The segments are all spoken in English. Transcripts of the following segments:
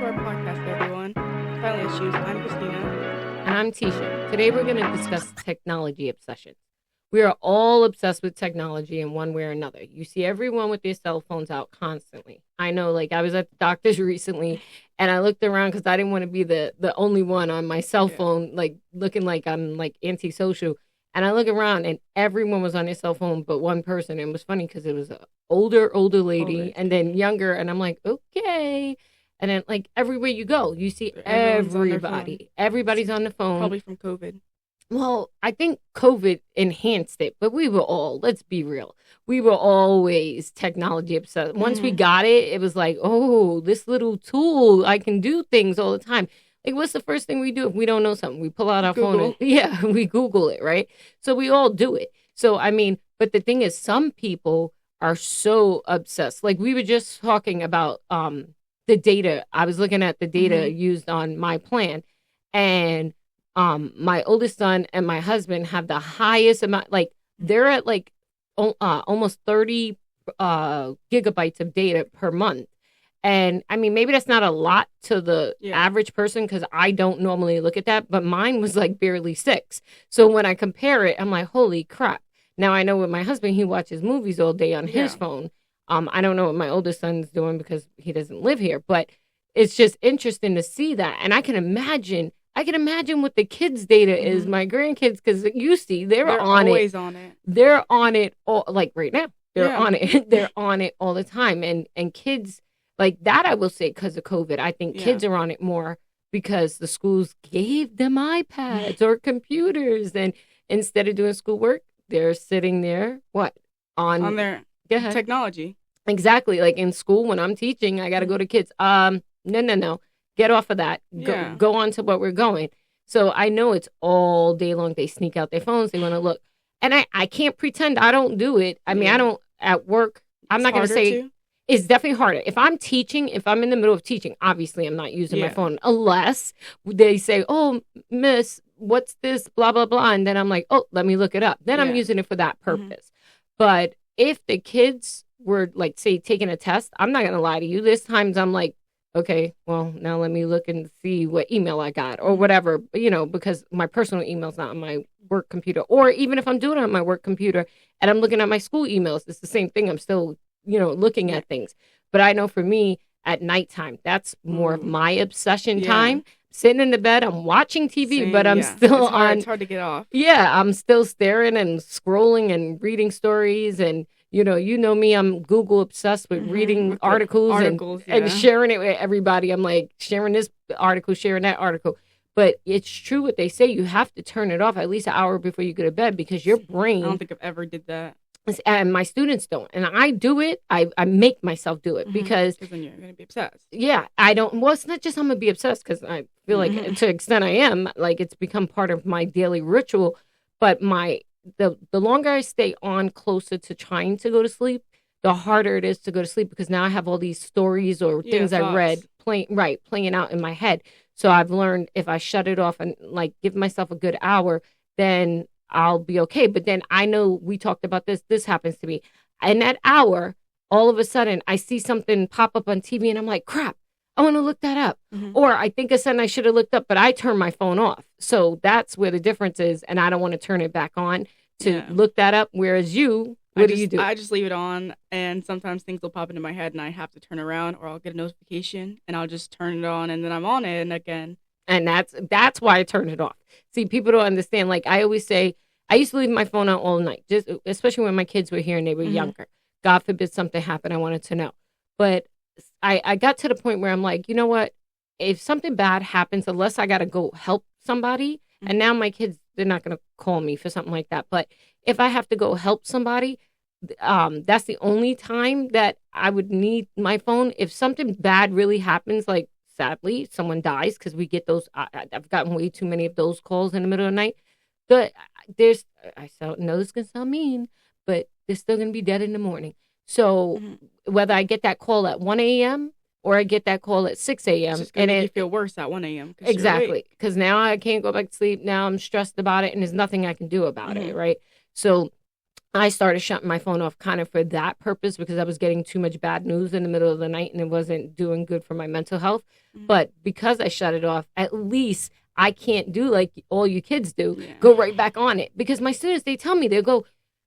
to our podcast, everyone. Silent Issues. I'm Christina. And I'm Tisha. Today we're going to discuss technology obsession. We are all obsessed with technology in one way or another. You see everyone with their cell phones out constantly. I know, like, I was at the doctor's recently and I looked around because I didn't want to be the only one on my cell phone, like, looking like I'm, like, antisocial. And I look around and everyone was on their cell phone but one person. And it was funny because it was an older lady and then younger. And I'm like, okay. And then, like, everywhere you go, you see everybody. Everybody's on the phone. Probably from COVID. Well, I think COVID enhanced it, but we were all, let's be real, we were always technology obsessed. Once we got it, it was like, oh, this little tool, I can do things all the time. Like, what's the first thing we do if we don't know something? We pull out our phone and we Google it, right? So we all do it. So, I mean, but the thing is, some people are so obsessed. Like, we were just talking about the data. I was looking at the data used on my plan, and my oldest son and my husband have the highest amount, like they're at like almost 30 gigabytes of data per month. And I mean, maybe that's not a lot to the average person because I don't normally look at that, but mine was like barely 6. So when I compare it, I'm like, holy crap. Now I know with my husband, he watches movies all day on his phone. I don't know what my oldest son's doing because he doesn't live here, but it's just interesting to see that. And I can imagine what the kids' data is, my grandkids, because you see, they're on always on it. They're on it all, like right now. They're on it. They're on it all the time. And kids, like that, I will say, because of COVID, I think kids are on it more because the schools gave them iPads or computers. And instead of doing schoolwork, they're sitting there, on their technology. Exactly. Like in school, when I'm teaching, I got to go to kids. No. Get off of that. Go on to what we're going. So I know it's all day long. They sneak out their phones. They want to look. And I can't pretend I don't do it. I mean, I don't at work. I'm not going to say it's definitely harder. If I'm teaching, if I'm in the middle of teaching, obviously I'm not using my phone unless they say, oh, miss, what's this? Blah, blah, blah. And then I'm like, oh, let me look it up. Then I'm using it for that purpose. But if the kids were like, say, taking a test, I'm not going to lie to you. There's times I'm like, okay, well, now let me look and see what email I got or whatever, because my personal email's not on my work computer. Or even if I'm doing it on my work computer and I'm looking at my school emails, it's the same thing. I'm still, looking at things. But I know for me at nighttime, that's more of my obsession time. Sitting in the bed, I'm watching TV, but I'm still on. It's hard to get off. Yeah, I'm still staring and scrolling and reading stories and you know me, I'm Google obsessed with reading articles and sharing it with everybody. I'm like sharing this article, sharing that article. But it's true what they say. You have to turn it off at least an hour before you go to bed because your brain. I don't think I've ever did that. And my students don't. And I do it. I make myself do it because then you're going to be obsessed. Yeah, I don't. Well, it's not just I'm going to be obsessed because I feel like to an extent I am. Like it's become part of my daily ritual. But the longer I stay on closer to trying to go to sleep, the harder it is to go to sleep because now I have all these stories or things I read playing out in my head. So I've learned if I shut it off and like give myself a good hour, then I'll be okay. But then I know we talked about this. This happens to me. In that hour, all of a sudden I see something pop up on TV and I'm like, crap, I want to look that up. Or I think of something I should have looked up, but I turned my phone off. So that's where the difference is. And I don't want to turn it back on to look that up. Whereas what do you do? I just leave it on. And sometimes things will pop into my head and I have to turn around or I'll get a notification and I'll just turn it on and then I'm on it and again. And that's why I turned it off. See, people don't understand. Like I always say, I used to leave my phone out all night, just especially when my kids were here and they were younger. God forbid something happened. I wanted to know. But I got to the point where I'm like, you know what? If something bad happens, unless I got to go help somebody, and now my kids, they're not going to call me for something like that. But if I have to go help somebody, that's the only time that I would need my phone. If something bad really happens, like sadly, someone dies, because we get those, I've gotten way too many of those calls in the middle of the night. But I know this can sound mean, but they're still going to be dead in the morning. So whether I get that call at 1 a.m. or I get that call at 6 a.m. It's going to make you feel worse at 1 a.m. Exactly. Because now I can't go back to sleep. Now I'm stressed about it and there's nothing I can do about it, right? So I started shutting my phone off kind of for that purpose because I was getting too much bad news in the middle of the night and it wasn't doing good for my mental health. Mhm. But because I shut it off, at least I can't do like all you kids do, Yeah. go right back on it. Because my students, they tell me, they'll go,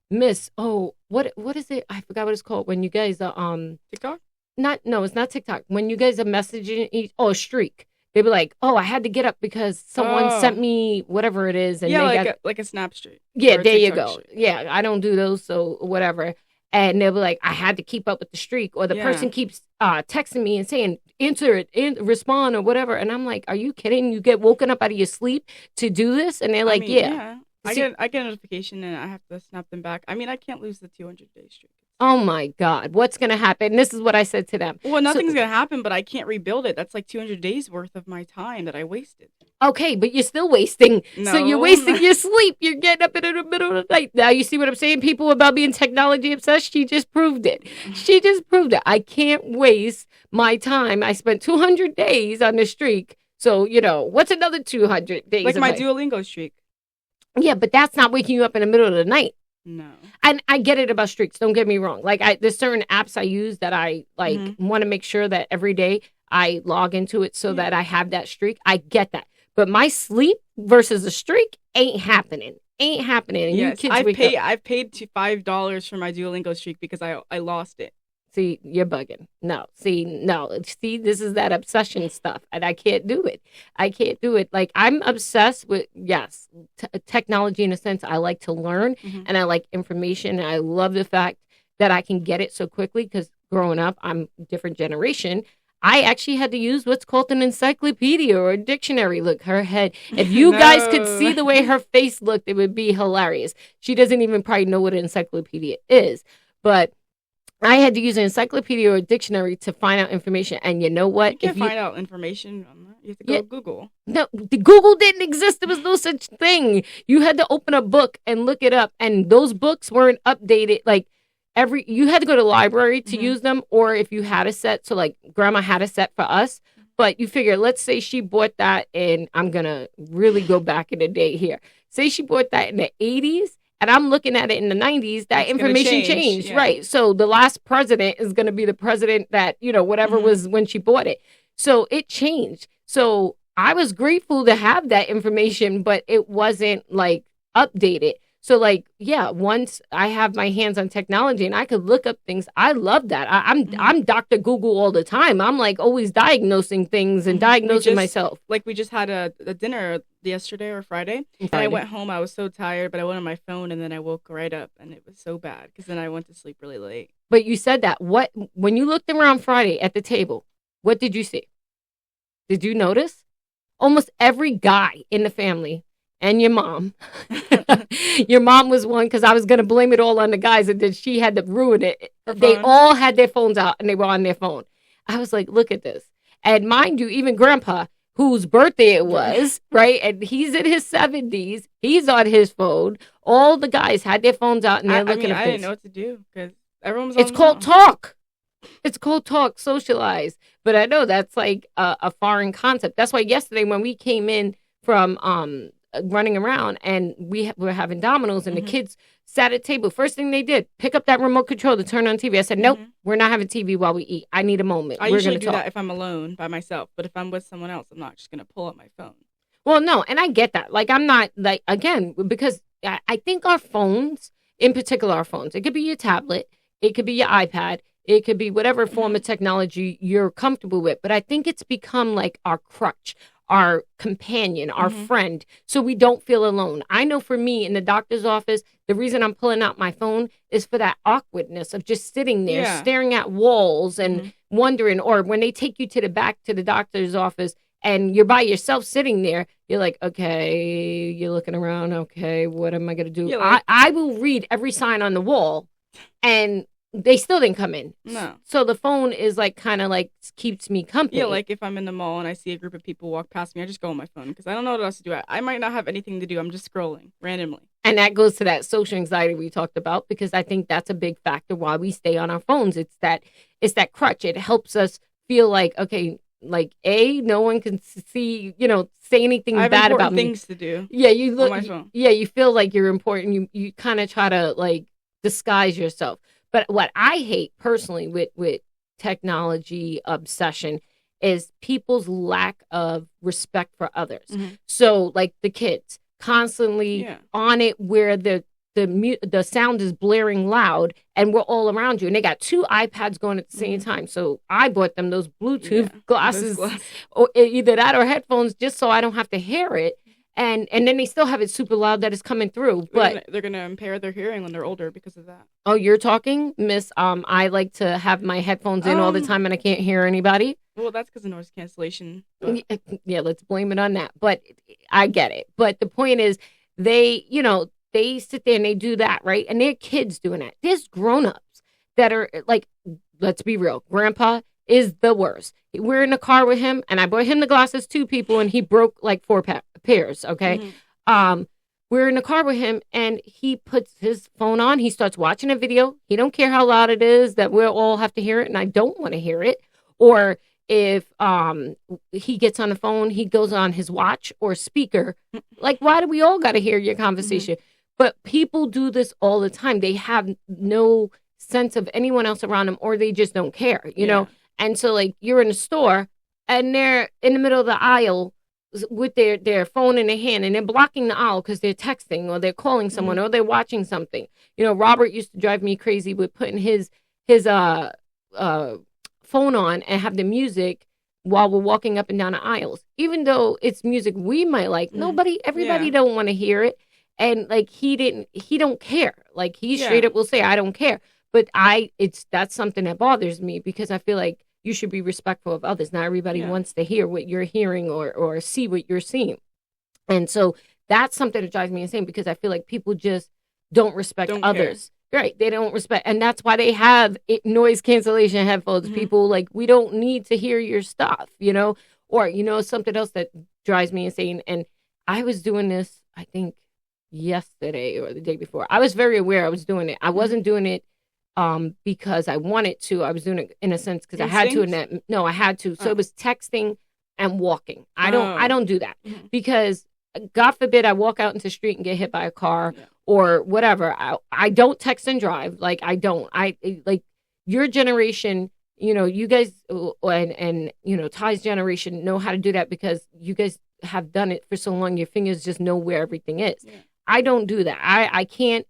Miss, oh, what is it? I forgot what it's called. When you guys are TikTok? no, it's not TikTok. When you guys are messaging Streak. They'd be like, oh, I had to get up because someone sent me whatever it is. And yeah, they like a Snap Streak. Yeah, or a there you TikTok go. streak. Yeah, I don't do those, so whatever. And they'll be like, I had to keep up with the streak, or the Yeah. person keeps texting me and saying, answer it, respond, or whatever. And I'm like, are you kidding? You get woken up out of your sleep to do this? And they're like, I mean, yeah. I See- get a notification and I have to snap them back. I mean, I can't lose the 200-day streak. Oh my God, what's going to happen? And this is what I said to them. Well, nothing's gonna happen, but I can't rebuild it. That's like 200 days worth of my time that I wasted. Okay, but you're still wasting. So you're No. wasting your sleep. You're getting up in the middle of the night. Now you see what I'm saying? People about being technology obsessed. She just proved it. She just proved it. I can't waste my time. I spent 200 days on the streak. So, what's another 200 days? Like of my Duolingo streak. Yeah, but that's not waking you up in the middle of the night. No. And I get it about streaks. Don't get me wrong. Like there's certain apps I use that I Mhm. want to make sure that every day I log into it so Yeah. that I have that streak. I get that. But my sleep versus a streak ain't happening. Ain't happening. And you Yes, kids wake up. I've paid to $5 for my Duolingo streak because I lost it. See, you're bugging. No. See, this is that obsession stuff. And I can't do it. I can't do it. Like, I'm obsessed with, yes, technology in a sense. I like to learn Mhm. and I like information. And I love the fact that I can get it so quickly because growing up, I'm a different generation. I actually had to use what's called an encyclopedia or a dictionary. Look, her head. If you guys could No. see the way her face looked, it would be hilarious. She doesn't even probably know what an encyclopedia is. But I had to use an encyclopedia or a dictionary to find out information. And you know what? You can't find out information on that. You have to go Yeah. Google. No, the Google didn't exist. There was no such thing. You had to open a book and look it up. And those books weren't updated. Like you had to go to the library to Mhm. use them. Or if you had a set, so like grandma had a set for us. But you figure, let's say she bought that and I'm going to really go back in the day here. Say she bought that in the 80s. And I'm looking at it in the 90s, that It's gonna information change, changed, yeah. right? So the last president is going to be the president that, whatever Mhm. was when she bought it. So it changed. So I was grateful to have that information, but it wasn't like updated. So like, yeah, once I have my hands on technology and I could look up things, I love that. Mhm. I'm Dr. Google all the time. I'm like always diagnosing things and Mhm. diagnosing just- myself. Like we just had a dinner yesterday or Friday. And I went home. I was so tired, but I went on my phone and then I woke right up and it was so bad because then I went to sleep really late. But you said that. When you looked around Friday at the table, what did you see? Did you notice? Almost every guy in the family and your mom. Your mom was one because I was going to blame it all on the guys and then she had to ruin it. Her They phone. all had their phones out and they were on their phone. I was like, look at this. And mind you, even Grandpa, whose birthday it was, right? And he's in his 70s. He's on his phone. All the guys had their phones out and they're looking at I things. didn't know what to do because everyone was It's on called their phone. talk. It's called talk, socialize. But I know that's like a foreign concept. That's why yesterday when we came in from running around and we were having dominoes and Mhm. the kids sat at table, first thing they did, pick up that remote control to turn on TV. I said, nope, Mhm. we're not having TV while we eat. I need a moment. I We're usually going do to talk. that if I'm alone by myself, but if I'm with someone else, I'm not just gonna pull up my phone. Well, no, and I get that. Like, I'm not, like, again, because I think our phones, in particular our phones, it could be your tablet, it could be your iPad, it could be whatever form of technology you're comfortable with. But I think it's become like our crutch, our companion, our Mhm. friend, so we don't feel alone. I know for me in the doctor's office, the reason I'm pulling out my phone is for that awkwardness of just sitting there, Yeah. staring at walls and Mhm. wondering, or when they take you to the back to the doctor's office, and you're by yourself sitting there, you're like, okay, you're looking around, okay, what am I going to do? Yeah, like- I will read every sign on the wall, and they still didn't come in. No. So the phone is like kind of like keeps me company. Yeah, like if I'm in the mall and I see a group of people walk past me, I just go on my phone because I don't know what else to do. I might not have anything to do. I'm just scrolling randomly. And that goes to that social anxiety we talked about, because I think that's a big factor why we stay on our phones. It's that crutch. It helps us feel like, okay, like no one can see, say anything I have bad important about me. things to do. Yeah, you look. my phone. Yeah, you feel like you're important. You kind of try to like disguise yourself. But what I hate personally with technology obsession is people's lack of respect for others. So like the kids constantly on it where the sound is blaring loud and we're all around you, and they got 2 iPads going at the same time. So I bought them those Bluetooth glasses, or either that or headphones, just so I don't have to hear it. And then they still have it super loud that it's coming through. But they're gonna impair their hearing when they're older because of that. Oh, you're talking, Miss? I like to have my headphones in all the time and I can't hear anybody. Well, that's because of noise cancellation. Yeah, let's blame it on that. But I get it. But the point is, they sit there and they do that, right? And they're kids doing that. There's grown-ups that are like, let's be real, Grandpa is the worst. We're in the car with him, and I bought him the glasses, 2 people, and he broke like 4 pairs, okay? We're in the car with him, and he puts his phone on. He starts watching a video. He don't care how loud it is, that we'll all have to hear it, and I don't want to hear it. Or if he gets on the phone, he goes on his watch or speaker. Like, why do we all got to hear your conversation? But people do this all the time. They have no sense of anyone else around them, or they just don't care, you know? And so, like, you're in a store, and they're in the middle of the aisle with their phone in their hand, and they're blocking the aisle because they're texting or they're calling someone or they're watching something. You know, Robert used to drive me crazy with putting his phone on and have the music while we're walking up and down the aisles. Even though it's music we might like, everybody don't want to hear it. And like he don't care. Like he straight up will say, I don't care. But that's something that bothers me, because I feel like you should be respectful of others. Not everybody wants to hear what you're hearing or see what you're seeing. And so that's something that drives me insane, because I feel like people just don't respect others. Care. Right. They don't respect. And that's why they have noise cancellation headphones. People, like, we don't need to hear your stuff, you know? Or, you know, something else that drives me insane. And I was doing this, I think, yesterday or the day before. I was very aware I was doing it. I wasn't doing it because I wanted to. I was doing it in a sense because I had to. I had to. So it was texting and walking. I don't do that because, God forbid, I walk out into the street and get hit by a car or whatever. I don't text and drive. Like, I don't. Like your generation, you know, you guys and you know, Ty's generation know how to do that because you guys have done it for so long. Your fingers just know where everything is. Yeah. I don't do that. I can't.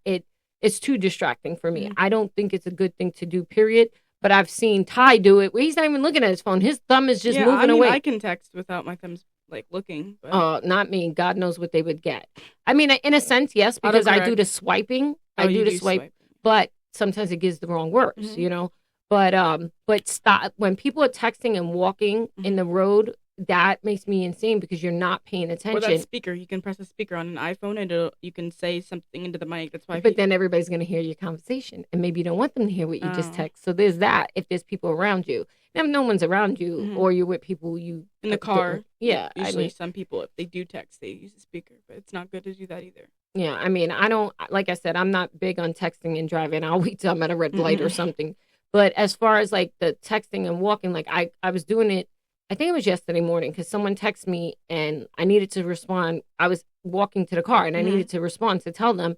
It's too distracting for me. I don't think it's a good thing to do, period. But I've seen Ty do it where he's not even looking at his phone. His thumb is just moving away. I can text without my thumbs like looking. But... not me. God knows what they would get. I mean, in a sense, yes, because I do the swiping. I do the swipe, but sometimes it gives the wrong words, you know. But stop when people are texting and walking in the road. That makes me insane because you're not paying attention. Or that speaker, you can press a speaker on an iPhone and you can say something into the mic. That's why. But then everybody's going to hear your conversation, and maybe you don't want them to hear what you just text. So there's that. If there's people around you, now if no one's around you, or you're with people you in the car, usually some people, if they do text, they use a speaker, but it's not good to do that either. Yeah, I mean, I don't. Like I said, I'm not big on texting and driving. I'll wait till I'm at a red light or something. But as far as like the texting and walking, like I was doing it. I think it was yesterday morning because someone texted me and I needed to respond. I was walking to the car and I needed to respond to tell them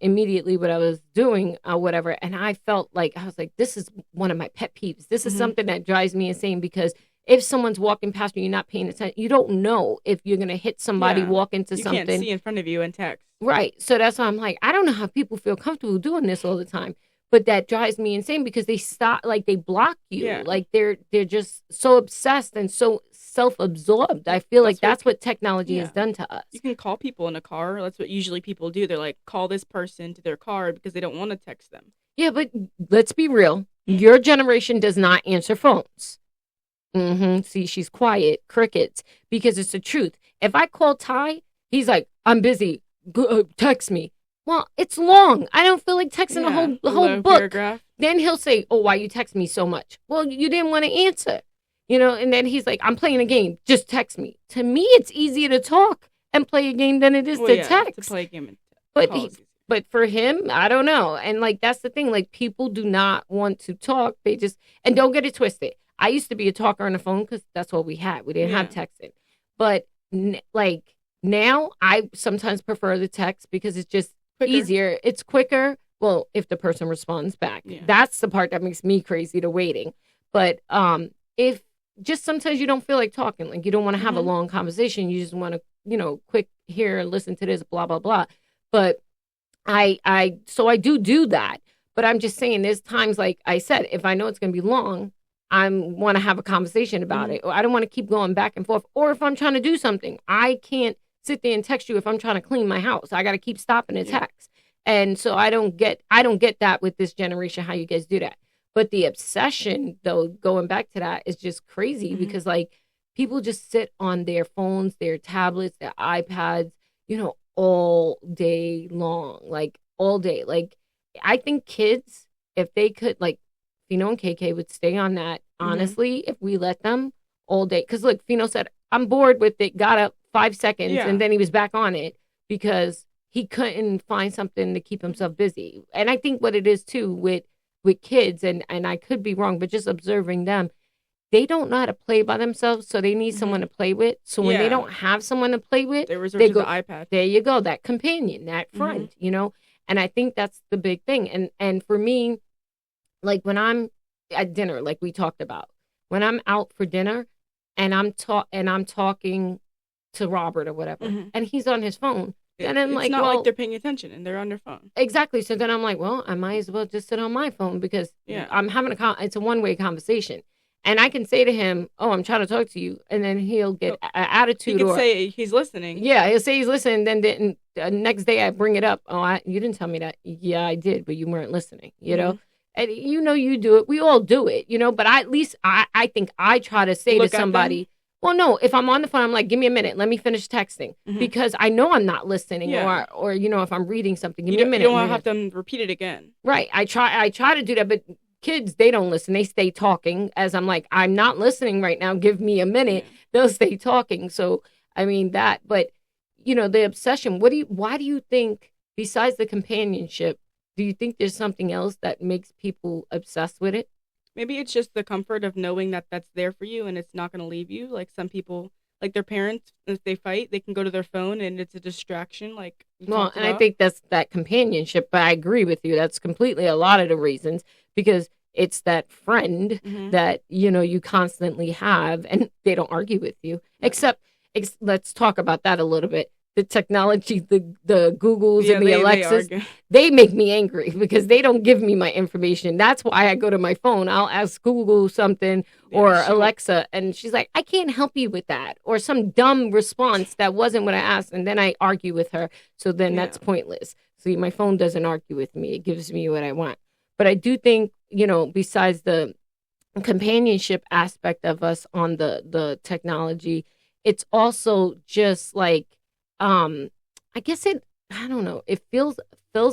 immediately what I was doing, whatever. And I felt like, I was like, this is one of my pet peeves. This is something that drives me insane because if someone's walking past you, you're not paying attention. You don't know if you're going to hit somebody, walk into something. You can't see in front of you and text. Right. So that's why I'm like, I don't know how people feel comfortable doing this all the time. But that drives me insane because they stop, like they block you. Yeah. Like they're just so obsessed and so self-absorbed. I feel like that's what technology has done to us. You can call people in a car. That's what usually people do. They're like, call this person to their car because they don't want to text them. Yeah, but let's be real. Your generation does not answer phones. See, she's quiet. Crickets. Because it's the truth. If I call Ty, he's like, I'm busy. Text me. Well, it's long. I don't feel like texting the whole book. Paragraph. Then he'll say, oh, why you text me so much? Well, you didn't want to answer. You know, and then he's like, I'm playing a game. Just text me. To me, it's easier to talk and play a game than it is to text. To play a game. But for him, I don't know. And like, that's the thing. Like, people do not want to talk. They just, and don't get it twisted. I used to be a talker on the phone because that's what we had. We didn't have texting. But like now, I sometimes prefer the text because it's just quicker. Easier. It's quicker. Well, if the person responds back, Yeah. that's the part that makes me crazy to waiting. But if just sometimes you don't feel like talking, like you don't want to have a long conversation, you just want to, quick here, listen to this, blah, blah, blah. But so I do that. But I'm just saying there's times, like I said, if I know it's going to be long, I want to have a conversation about it. Or I don't want to keep going back and forth. Or if I'm trying to do something, I can't sit there and text you if I'm trying to clean my house. I got to keep stopping to text. And so I don't get that with this generation, how you guys do that. But the obsession, though, going back to that, is just crazy because, like, people just sit on their phones, their tablets, their iPads, all day long, like all day. Like, I think kids, if they could, like, Fino and KK would stay on that, honestly, if we let them all day. Because, look, Fino said, I'm bored with it, got up 5 seconds, and then he was back on it because he couldn't find something to keep himself busy. And I think what it is, too, with kids, and I could be wrong, but just observing them, they don't know how to play by themselves, so they need someone to play with. So when they don't have someone to play with, they resort to the iPad. There you go, that companion, that friend, And I think that's the big thing. And for me, like when I'm at dinner, like we talked about, when I'm out for dinner and I'm talking to Robert or whatever, and he's on his phone, and I'm it's not like they're paying attention and they're on their phone. Exactly. So then I'm like, well, I might as well just sit on my phone because I'm having it's a one-way conversation. And I can say to him, oh, I'm trying to talk to you. And then he'll get an attitude. He can say he's listening. Yeah, he'll say he's listening. Then the next day I bring it up. Oh, you didn't tell me that. Yeah, I did, but you weren't listening, know? And you do it. We all do it, But at least I think I try to say to somebody, well, no, if I'm on the phone, I'm like, give me a minute. Let me finish texting because I know I'm not listening or if I'm reading something, give me a minute. You don't want to have them repeat it again. Right. I try to do that, but kids, they don't listen. They stay talking as I'm like, I'm not listening right now. Give me a minute. They'll stay talking. So, I mean that, but the obsession, why do you think, besides the companionship, do you think there's something else that makes people obsessed with it? Maybe it's just the comfort of knowing that that's there for you and it's not going to leave you. Like some people, like their parents, if they fight, they can go to their phone and it's a distraction. Like, I think that's that companionship. But I agree with you. That's completely a lot of the reasons because it's that friend that, you constantly have and they don't argue with you. Except, let's talk about that a little bit. The technology, the Googles and the Alexas, they make me angry because they don't give me my information. That's why I go to my phone. I'll ask Google something or Alexa, and she's like, I can't help you with that. Or some dumb response that wasn't what I asked, and then I argue with her. So then that's pointless. See, my phone doesn't argue with me. It gives me what I want. But I do think, besides the companionship aspect of us on the technology, it's also just like, I guess I don't know, it fills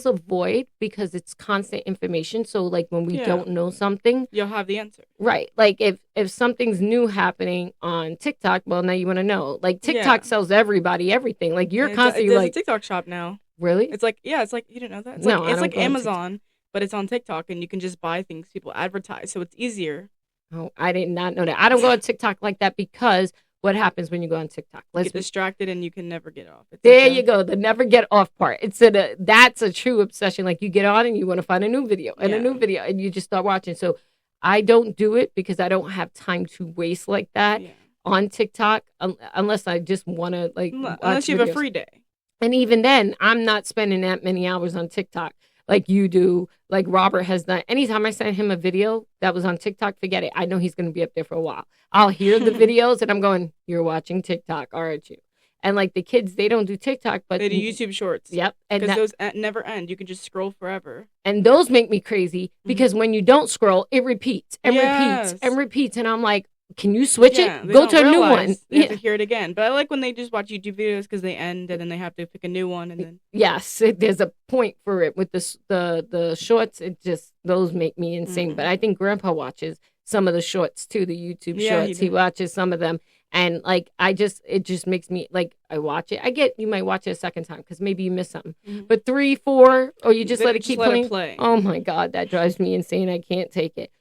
a void because it's constant information. So like when we don't know something, you'll have the answer. Right. Like if something's new happening on TikTok, well, now you want to know. Like TikTok sells everybody everything. Like you're constantly there's like a TikTok shop now. Really? It's like, you didn't know that? It's like Amazon, but it's on TikTok and you can just buy things people advertise. So it's easier. Oh, I did not know that. I don't go on TikTok like that because what happens when you go on TikTok? You get distracted and you can never get off. There you go. The never get off part. That's a true obsession. Like you get on and you want to find a new video and a new video and you just start watching. So I don't do it because I don't have time to waste like that on TikTok unless I just want to unless you have a free day. And even then, I'm not spending that many hours on TikTok like you do, like Robert has done. Anytime I send him a video that was on TikTok, forget it. I know he's going to be up there for a while. I'll hear the videos and I'm going, you're watching TikTok, aren't you? And like the kids, they don't do TikTok, but they do YouTube Shorts. Yep. Because those never end. You can just scroll forever. And those make me crazy because when you don't scroll, it repeats and repeats and repeats. And I'm like, can you switch it? Go to a new one. They have to hear it again. But I like when they just watch YouTube videos because they end and then they have to pick a new one. And then there's a point for it with the shorts. It just, those make me insane. But I think Grandpa watches some of the shorts too, the YouTube shorts. He watches some of them. And like, it just makes me like, I watch it. You might watch it a second time because maybe you miss something. But 3, 4, or you just let it keep playing. Oh my God, that drives me insane. I can't take it.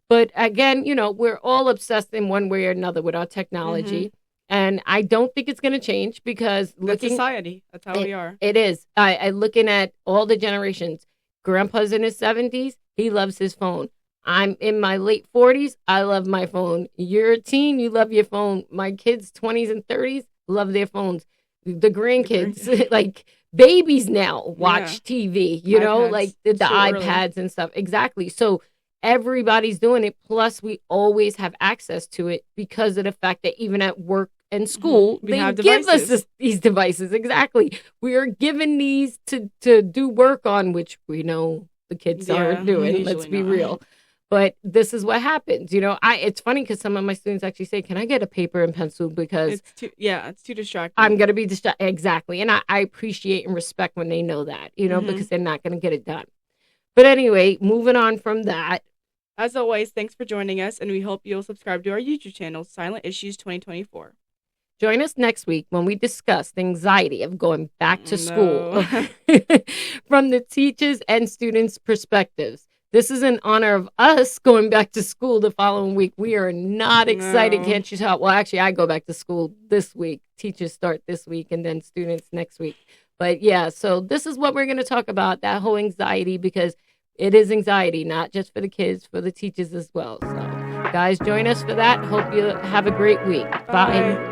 But again, we're all obsessed in one way or another with our technology. And I don't think it's going to change because that's society. That's how we are. It is. I looking at all the generations. Grandpa's in his 70s. He loves his phone. I'm in my late 40s. I love my phone. You're a teen. You love your phone. My kids, 20s and 30s, love their phones. The grandkids, like babies now, watch TV, you know, like the iPads and stuff. Exactly. So everybody's doing it. Plus, we always have access to it because of the fact that even at work and school, they give us these devices. Exactly. We are given these to do work on, which we know the kids aren't doing. Let's be real. But this is what happens. You know, it's funny because some of my students actually say, can I get a paper and pencil? Because it's too distracting. I'm going to be distracted. Exactly. And I appreciate and respect when they know that, you know, because they're not going to get it done. But anyway, moving on from that. As always, thanks for joining us. And we hope you'll subscribe to our YouTube channel, Silent Issues 2024. Join us next week when we discuss the anxiety of going back to school from the teachers' and students' perspectives. This is in honor of us going back to school the following week. We are not excited, can't you tell? Well, actually, I go back to school this week. Teachers start this week and then students next week. But yeah, so this is what we're going to talk about, that whole anxiety, because it is anxiety, not just for the kids, for the teachers as well. So guys, join us for that. Hope you have a great week. Bye.